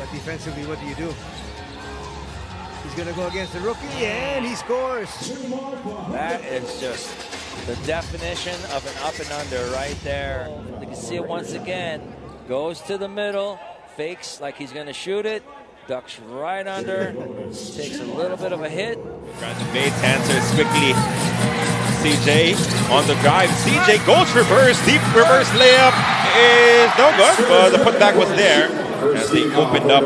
But defensively, what do? He's going to go against the rookie, and he scores. That is just the definition of an up and under right there. You can see it once again. Goes to the middle, fakes like he's going to shoot it, ducks right under, takes a little bit of a hit. Bates answers quickly. CJ on the drive. CJ goes reverse. Deep reverse layup is no good, but the putback was there as they opened up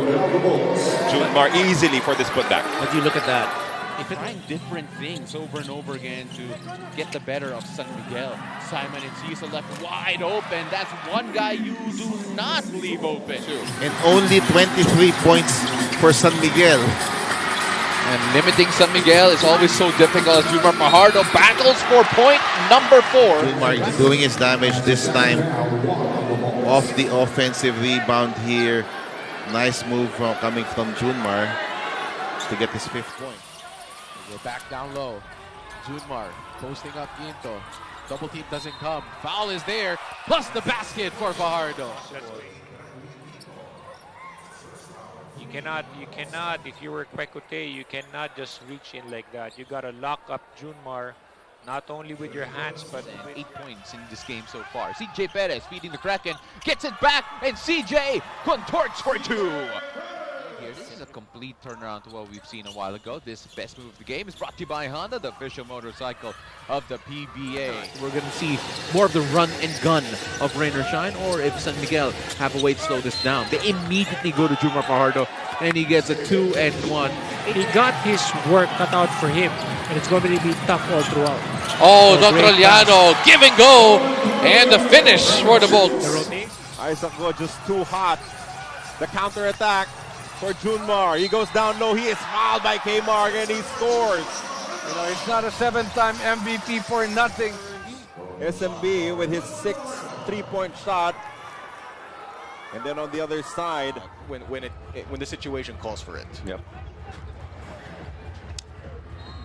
June Mar easily for this putback. But you look at that. If it's trying different things over and over again to get the better of San Miguel. Simon and Cecil left wide open. That's one guy you do not leave open. And only 23 points for San Miguel. And limiting San Miguel is always so difficult. June Mar Fajardo battles for point number 4. June Mar doing his damage this time off the offensive rebound here. Nice move coming from June Mar to get his 5th point. We're back down low. June Mar posting up Quinto. Double team doesn't come. Foul is there. Plus the basket for Fajardo. You cannot, if you were Kwekute, you cannot just reach in like that. You gotta lock up June Mar, not only with your hands, but 8 points in this game so far. CJ Perez feeding the Kraken, gets it back, and CJ contorts for 2. This is a complete turnaround to what we've seen a while ago. This best move of the game is brought to you by Honda, the official motorcycle of the PBA. We're going to see more of the run and gun of Rain or Shine, or if San Miguel have a way to slow this down. They immediately go to June Mar Fajardo, and he gets a 2 and 1. He got his work cut out for him, and it's going to be tough all throughout. Oh, Dotroliano, give and go, and the finish for the Bolts. Isaac Go just too hot. The counter attack for June Mar. He goes down low. He is fouled by K-Mark and he scores. You know, it's not a 7-time MVP for nothing. SMB with his 6th 3-point shot. And then on the other side, when the situation calls for it. Yep.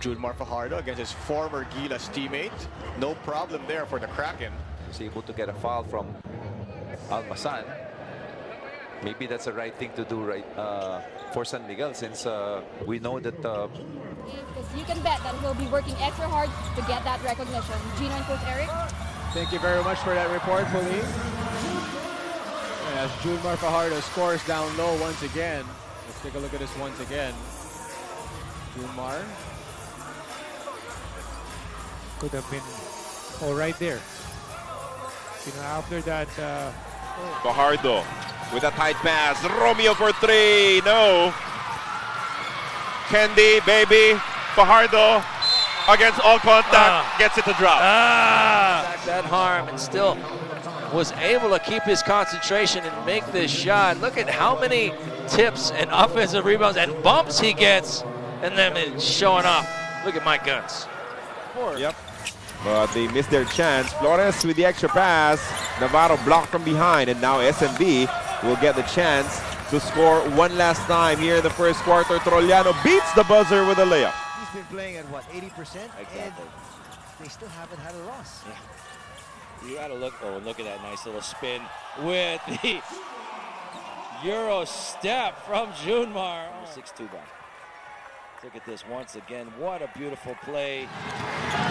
June Mar Fajardo against his former Gilas teammate. No problem there for the Kraken. Was able to get a foul from Almasan. Maybe that's the right thing to do for San Miguel, since we know that because you can bet that he'll be working extra hard to get that recognition. Gino and Coach Eric. Thank you very much for that report, Pauline. As June Mar Fajardo scores down low once again. Let's take a look at this once again. June Mar. Could have been all right there. You know, after that... Fajardo with a tight pass. Romeo for 3. No. Candy, baby. Fajardo against all contact. Gets it to drop. That harm, and still was able to keep his concentration and make this shot. Look at how many tips and offensive rebounds and bumps he gets, and then it's showing off. Look at my guns. Yep. But they missed their chance. Flores with the extra pass. Navarro blocked from behind, and now SMB will get the chance to score one last time here in the first quarter. Trollano beats the buzzer with a layup. He's been playing at what, 80%? Exactly. And they still haven't had a loss. Yeah. You gotta look at that nice little spin with the Euro step from June Mar. 6-2 back. Look at this once again. What a beautiful play.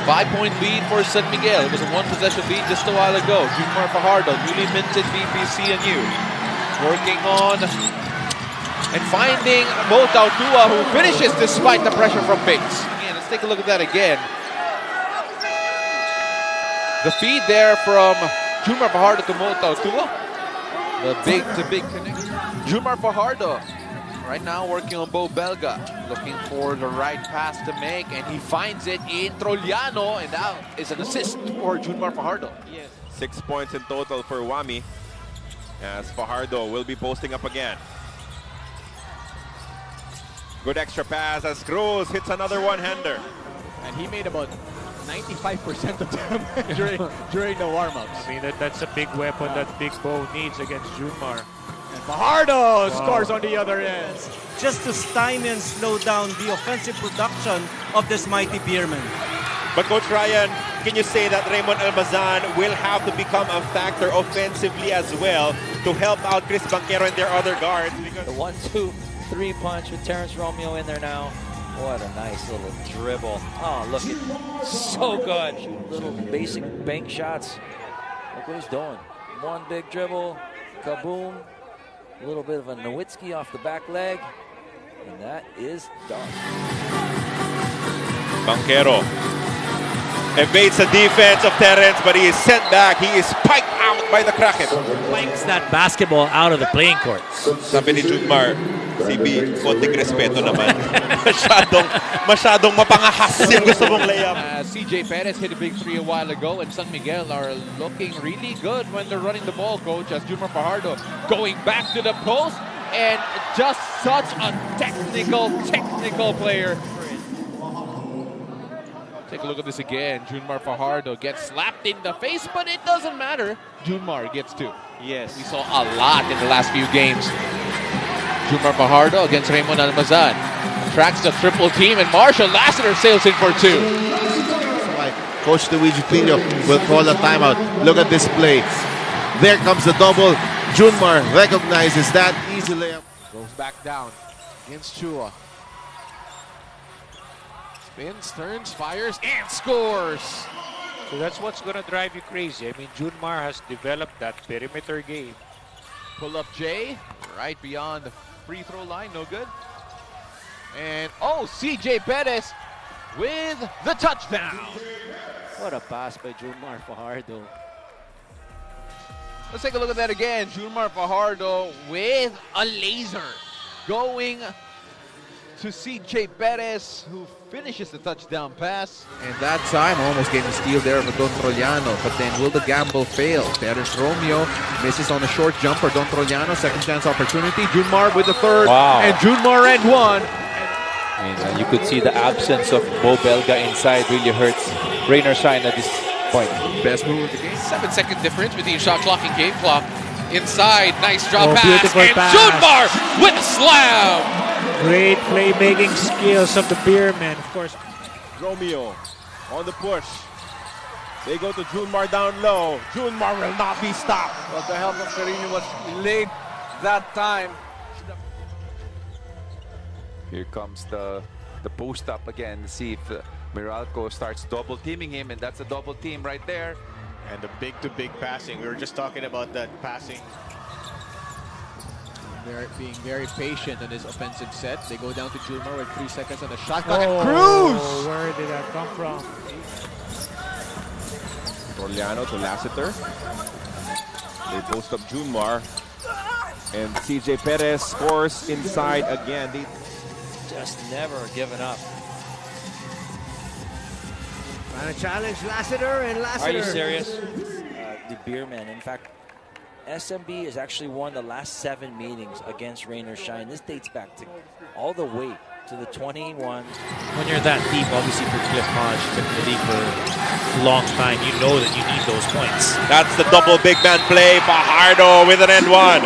5-point lead for San Miguel. It was a 1-possession lead just a while ago. June Mar Fajardo, newly minted VPCNU, working on and finding Motau Tua, who finishes despite the pressure from Bates. Again, let's take a look at that again. The feed there from June Mar Fajardo to Motau Tua. The big connection. June Mar Fajardo right now working on Bo Belga, looking for the right pass to make, and he finds it in Trollano, and that is an assist for June Mar Fajardo. Yes. 6 points in total for Wami, as Fajardo will be posting up again. Good extra pass as Cruz hits another one-hander. And he made about 95% of them during the warm-ups. I mean, that's a big weapon that Big Bo needs against June Mar. And Fajardo scores on the other end. Just to stymie and slow down the offensive production of this mighty Beerman. But Coach Ryan, can you say that Raymond Almazan will have to become a factor offensively as well to help out Chris Banquero and their other guards. The 1-2-3 punch with Terrence Romeo in there now. What a nice little dribble. Oh, look at so good. Little basic bank shots. Look what he's doing. One big dribble, kaboom. A little bit of a Nowitzki off the back leg. And that is done. Banquero evades the defense of Terrence, but he is sent back. He is spiked out by the Kraken. Spikes that basketball out of the playing court. Sabi ni June Mar, CB, konting respeto naman. masyadong mapangahas yung gusto mong layup. CJ Perez hit a big three a while ago, and San Miguel are looking really good when they're running the ball, coach, as June Mar Fajardo going back to the post, and just such a technical player. Take a look at this again. June Mar Fajardo gets slapped in the face, but it doesn't matter. June Mar gets two. Yes. We saw a lot in the last few games. June Mar Fajardo against Raymond Almazan. Tracks the triple team, and Marshall Lassiter sails in for two. Coach Luigi Pino will call a timeout. Look at this play. There comes the double. June Mar recognizes that easy layup. Goes back down against Chua. Spins, turns, fires, and scores. So that's what's going to drive you crazy. I mean, June Mar has developed that perimeter game. Pull up Jay, right beyond the free throw line, no good. And oh, CJ Perez with the touchdown. What a pass by June Mar Fajardo. Let's take a look at that again. June Mar Fajardo with a laser going to CJ Perez, who finishes the touchdown pass. And that time, almost getting a steal there of Don Trollano. But then will the gamble fail? Terrence Romeo misses on a short jumper. Don Trollano, second chance opportunity. June Mar with the third. Wow. And June Mar and one. And you could see the absence of Bo Belga inside really hurts Rainer Shine at this point. Best move of the game. 7-second difference between shot clock and game clock. Inside, nice drop pass. Beautiful And pass. June Mar with a slam. Great playmaking skills of the Beermen, of course. Romeo on the push. They go to June Mar down low. June Mar will not be stopped. But the help of Carino was late that time. Here comes the post up again. See if Miralco starts double teaming him, and that's a double team right there. And the big-to-big passing. We were just talking about that passing. Being very patient in his offensive set. They go down to June Mar with 3 seconds on the shot clock. Oh, And Cruz! where did that come from? Trollano to Lassiter. They post up June Mar. And CJ Perez scores inside again. They Just never given up. Trying to challenge Lassiter, and Lassiter. Are you serious? The Beermen. In fact, SMB has actually won the last 7 meetings against Rainer Shine. This dates back to all the way to the 21. When you're that deep, obviously for Cliff Hodge, been in the league for a long time, you know that you need those points. That's the double big man play. Fajardo with an end one.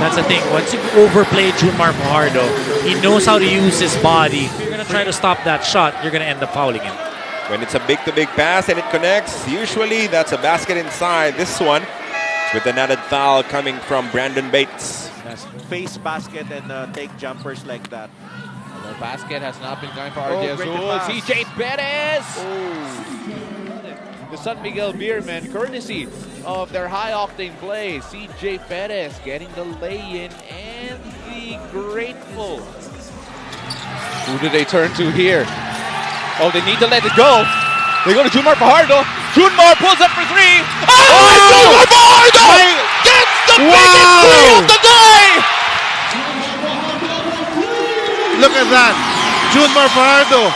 That's the thing. Once you overplay June Mar Fajardo, he knows how to use his body. If you're going to try to stop that shot, you're going to end up fouling him. When it's a big-to-big pass and it connects, usually that's a basket inside. This one with an added foul coming from Brandon Bates. Face basket and take jumpers like that. The basket has not been going for Oh, RJ great Azul. pass. CJ Perez! The San Miguel Beermen, courtesy of their high-octane play. CJ Perez getting the lay-in and the grateful. Who do they turn to here? Oh, they need to let it go. They go to June Mar Fajardo. June Mar pulls up for three. Oh! June Mar Fajardo gets the biggest three of the day! Look at that. June Mar Fajardo.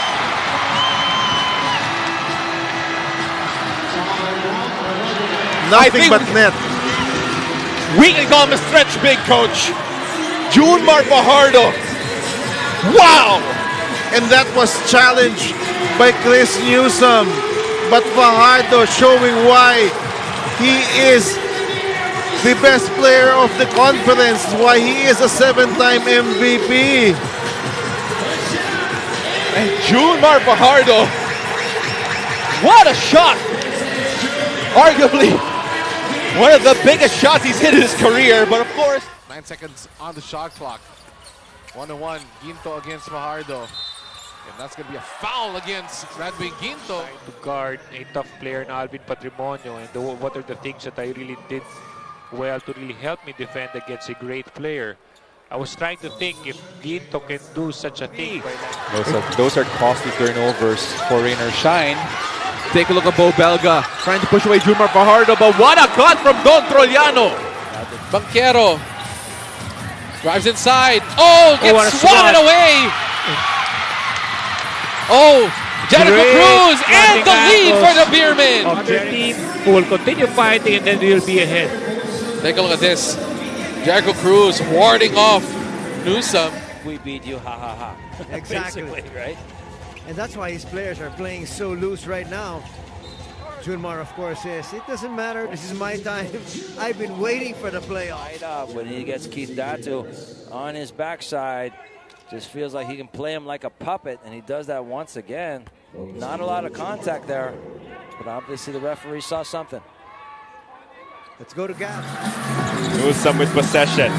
Nothing but net. We can call him a stretch big, coach. June Mar Fajardo. Wow! And that was challenged by Chris Newsom. But Fajardo showing why he is the best player of the conference, why he is a 7-time MVP. And June Mar Fajardo, what a shot! Arguably One of the biggest shots he's hit in his career, but of course. 9 seconds on the shot clock. 1-1, Ginto against Fajardo. And that's going to be a foul against Radwin Ginto. To guard a tough player na Alvin Patrimonio, and what are the things that I really did well to really help me defend against a great player. I was trying to think if Ginto can do such a thing. Those are costly turnovers for Rainer Shine. Take a look at Bo Belga, trying to push away June Mar Fajardo, but what a cut from Don Trollano! Banquero drives inside. Oh, gets swatted away! Oh, Jericho Cruz and the lead for the Beermen! Of their team who will continue fighting and then they will be ahead. Take a look at this. Jericho Cruz warding off Newsome. We beat you, ha ha ha. Exactly. Basically, right? And that's why his players are playing so loose right now. June Mar, of course, says, it doesn't matter, this is my time. I've been waiting for the playoff. Right up when he gets Keith Datu on his backside. Just feels like he can play him like a puppet, and he does that once again. Not a lot of contact there, but obviously the referee saw something. Let's go to Gap. Newsome with possession.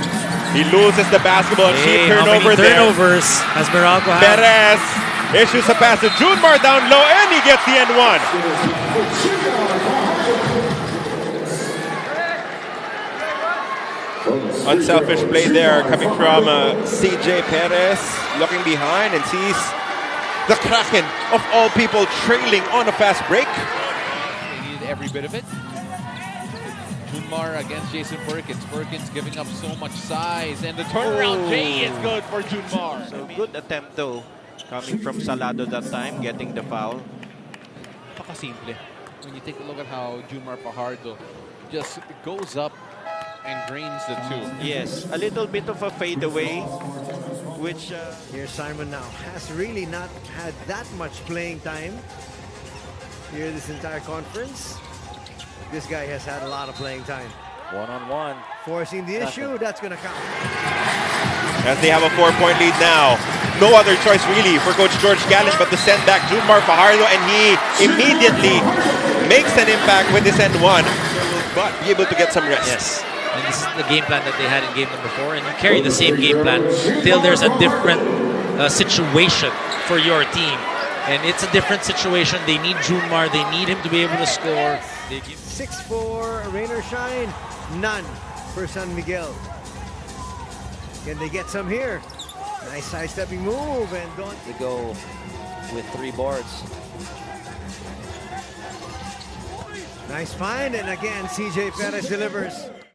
He loses the basketball. Hey, cheap turnover there. Turnovers has Meralco had? Perez issues a pass to June Mar down low, and he gets the N1. Unselfish play there coming from CJ Perez, looking behind and sees the Kraken, of all people, trailing on a fast break. They needed every bit of it. June Mar against Jason Perkins. Perkins giving up so much size, and the turnaround J is good for June Mar. So good attempt though, coming from Salado that time, getting the foul. Pakasimple. When you take a look at how June Mar Fajardo just goes up and drains the two. Yes, a little bit of a fadeaway, which... Here Simon now has really not had that much playing time here this entire conference. This guy has had a lot of playing time. One-on-one. Forcing the issue, that's going to count. As they have a 4-point lead now. No other choice really for Coach George Gallen but to send back June Mar Fajardo, and he immediately makes an impact with this N1, but be able to get some rest. Yes. And this is the game plan that they had in game number 4, and you carry the same game plan till there's a different situation for your team. And it's a different situation. They need June Mar. They need him to be able to score. 6-4, Rainer Shine. None for San Miguel. Can they get some here? Nice side-stepping move, and don't... They go with 3 boards. Nice find, and again, CJ Perez delivers.